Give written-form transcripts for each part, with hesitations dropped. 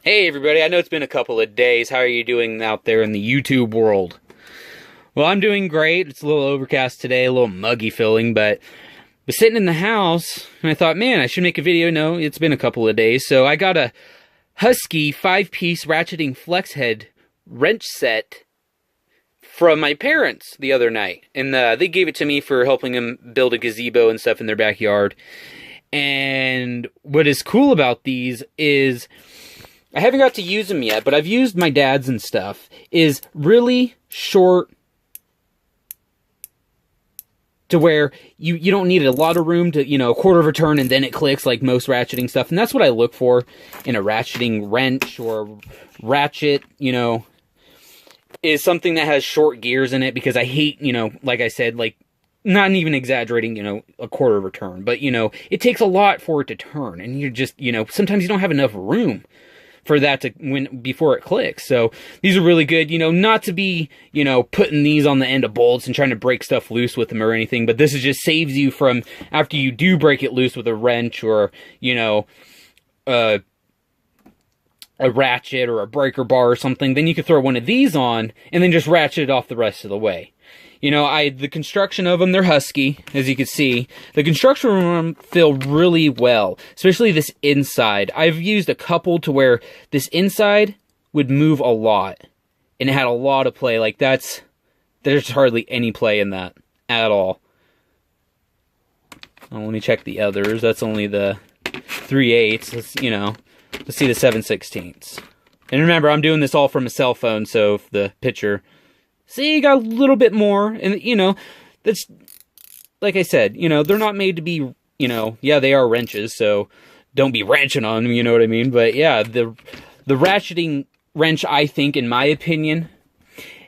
Hey everybody, I know it's been a couple of days. How are you doing out there in the YouTube world? Well, I'm doing great. It's a little overcast today, a little muggy feeling, but I was sitting in the house and I thought, man, I should make a video. No, it's been a couple of days. So I got a Husky 5-piece ratcheting flex head wrench set from my parents the other night. And they gave it to me for helping them build a gazebo and stuff in their backyard. And what is cool about these is I haven't got to use them yet, but I've used my dad's and stuff, is really short to where you don't need a lot of room to, a quarter of a turn and then it clicks like most ratcheting stuff. And that's what I look for in a ratcheting wrench or ratchet, is something that has short gears in it, because I hate, like I said, like, not even exaggerating, a quarter of a turn, but, it takes a lot for it to turn, and you're just, sometimes you don't have enough room for that to before it clicks. So these are really good, not to be, putting these on the end of bolts and trying to break stuff loose with them or anything, but this is just saves you from, after you do break it loose with a wrench or, a ratchet or a breaker bar or something, then you could throw one of these on and then just ratchet it off the rest of the way. The construction of them, they're Husky, as you can see. The construction of them feel really well, especially this inside. I've used a couple to where this inside would move a lot, and it had a lot of play. Like, there's hardly any play in that at all. Oh, let me check the others. That's only the 3/8. Let's see the 7/16. And remember, I'm doing this all from a cell phone, so if the picture... See, you got a little bit more, and, that's, like I said, they're not made to be, yeah, they are wrenches, so don't be wrenching on them, you know what I mean? But, yeah, the ratcheting wrench, I think, in my opinion,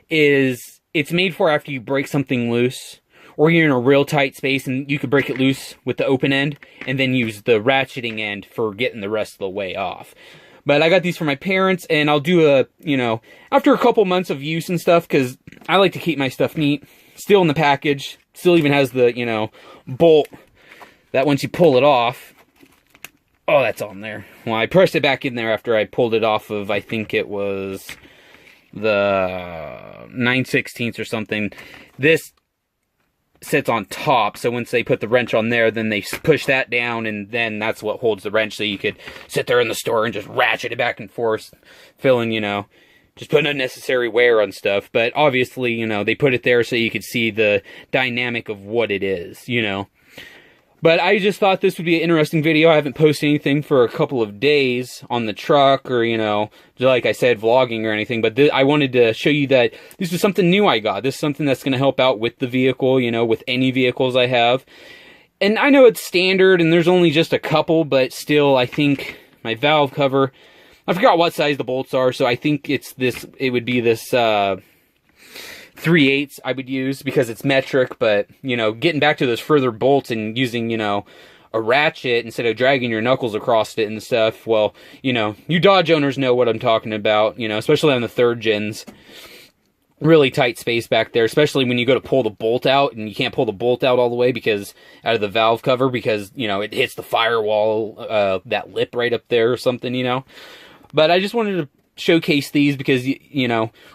is, it's made for after you break something loose, or you're in a real tight space, and you could break it loose with the open end, and then use the ratcheting end for getting the rest of the way off. But I got these for my parents, and I'll do a, after a couple months of use and stuff, because I like to keep my stuff neat. Still in the package. Still even has the, bolt that once you pull it off... Oh, that's on there. Well, I pressed it back in there after I pulled it off of, I think it was the 9/16 or something. This sits on top, so once they put the wrench on there, then they push that down, and then that's what holds the wrench, so you could sit there in the store and just ratchet it back and forth, filling, just putting unnecessary wear on stuff. But obviously, they put it there so you could see the dynamic of what it is, But I just thought this would be an interesting video. I haven't posted anything for a couple of days on the truck or, like I said, vlogging or anything. But I wanted to show you that this is something new I got. This is something that's going to help out with the vehicle, with any vehicles I have. And I know it's standard and there's only just a couple, but still, I think my valve cover, I forgot what size the bolts are, so I think it would be this 3/8 I would use because it's metric, but, getting back to those further bolts and using, a ratchet instead of dragging your knuckles across it and stuff, well, you Dodge owners know what I'm talking about, especially on the 3rd gens. Really tight space back there, especially when you go to pull the bolt out and you can't pull the bolt out all the way because out of the valve cover because, it hits the firewall, that lip right up there or something, But I just wanted to showcase these because,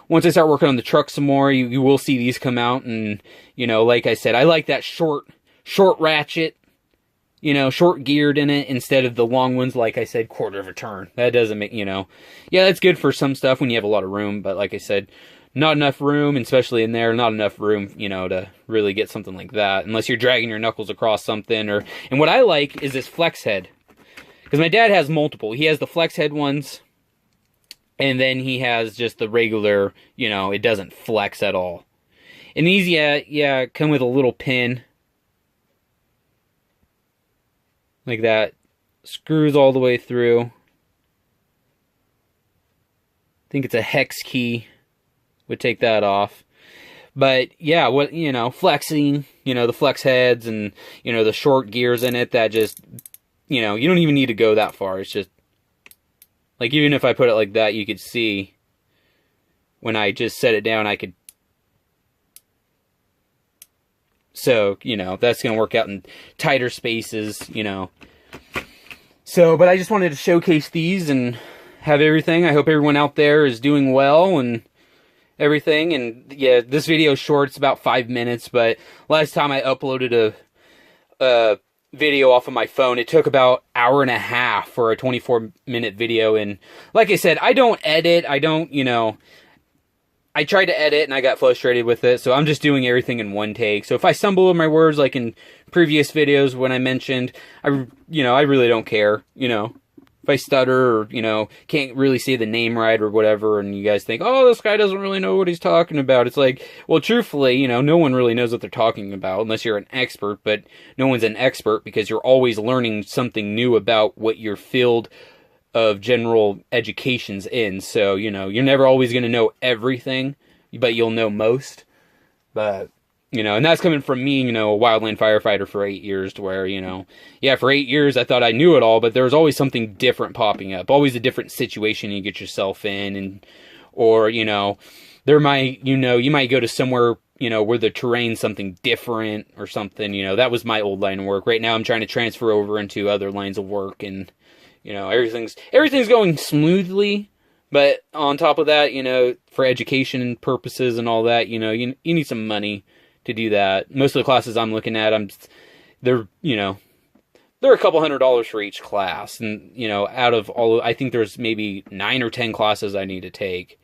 once I start working on the truck some more, you will see these come out. And, like I said, I like that short ratchet, short geared in it instead of the long ones, like I said, quarter of a turn. That doesn't make, yeah, that's good for some stuff when you have a lot of room. But like I said, not enough room, especially in there, not enough room, to really get something like that. Unless you're dragging your knuckles across something. And what I like is this flex head. Because my dad has multiple. He has the flex head ones. And then he has just the regular, it doesn't flex at all. And these, yeah, come with a little pin. Like that. Screws all the way through. I think it's a hex key. Would take that off. But, yeah, flexing, the flex heads and, the short gears in it that just, you don't even need to go that far. It's just, like, even if I put it like that, you could see when I just set it down, I could... So, that's going to work out in tighter spaces, So, but I just wanted to showcase these and have everything. I hope everyone out there is doing well and everything. And yeah, this video is short. It's about 5 minutes, but last time I uploaded a video off of my phone, it took about an hour and a half for a 24-minute video. And like I said, I don't edit. I don't, I tried to edit and I got frustrated with it, so I'm just doing everything in one take. So if I stumble with my words like in previous videos when I mentioned, I really don't care, If I stutter or, can't really say the name right or whatever, and you guys think, oh, this guy doesn't really know what he's talking about. It's like, well, truthfully, no one really knows what they're talking about unless you're an expert, but no one's an expert because you're always learning something new about what your field of general education's in. So, you're never always going to know everything, but you'll know most. But, and that's coming from me, a wildland firefighter for 8 years, to where, yeah, for 8 years I thought I knew it all, but there was always something different popping up, always a different situation you get yourself in, and, or, there might, you might go to somewhere, where the terrain's something different or something, that was my old line of work. Right now I'm trying to transfer over into other lines of work, and everything's going smoothly, but on top of that, for education purposes and all that, you need some money to do that. Most of the classes I'm looking at, they're a couple $100s for each class, and out of all, I think there's maybe 9 or 10 classes I need to take.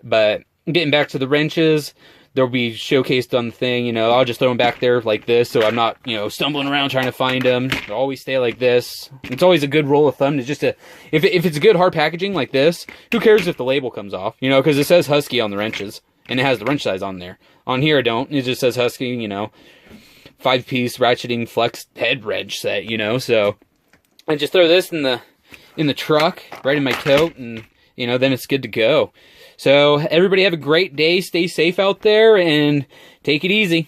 But getting back to the wrenches, they'll be showcased on the thing, I'll just throw them back there like this, so I'm not, stumbling around trying to find them. They'll always stay like this. It's always a good rule of thumb to just if it's good hard packaging like this, who cares if the label comes off, because it says Husky on the wrenches, and it has the wrench size on there. On here, it don't. It just says Husky, 5-piece ratcheting flex head wrench set, so I just throw this in the truck, right in my tote, and, then it's good to go. So, everybody have a great day, stay safe out there, and take it easy.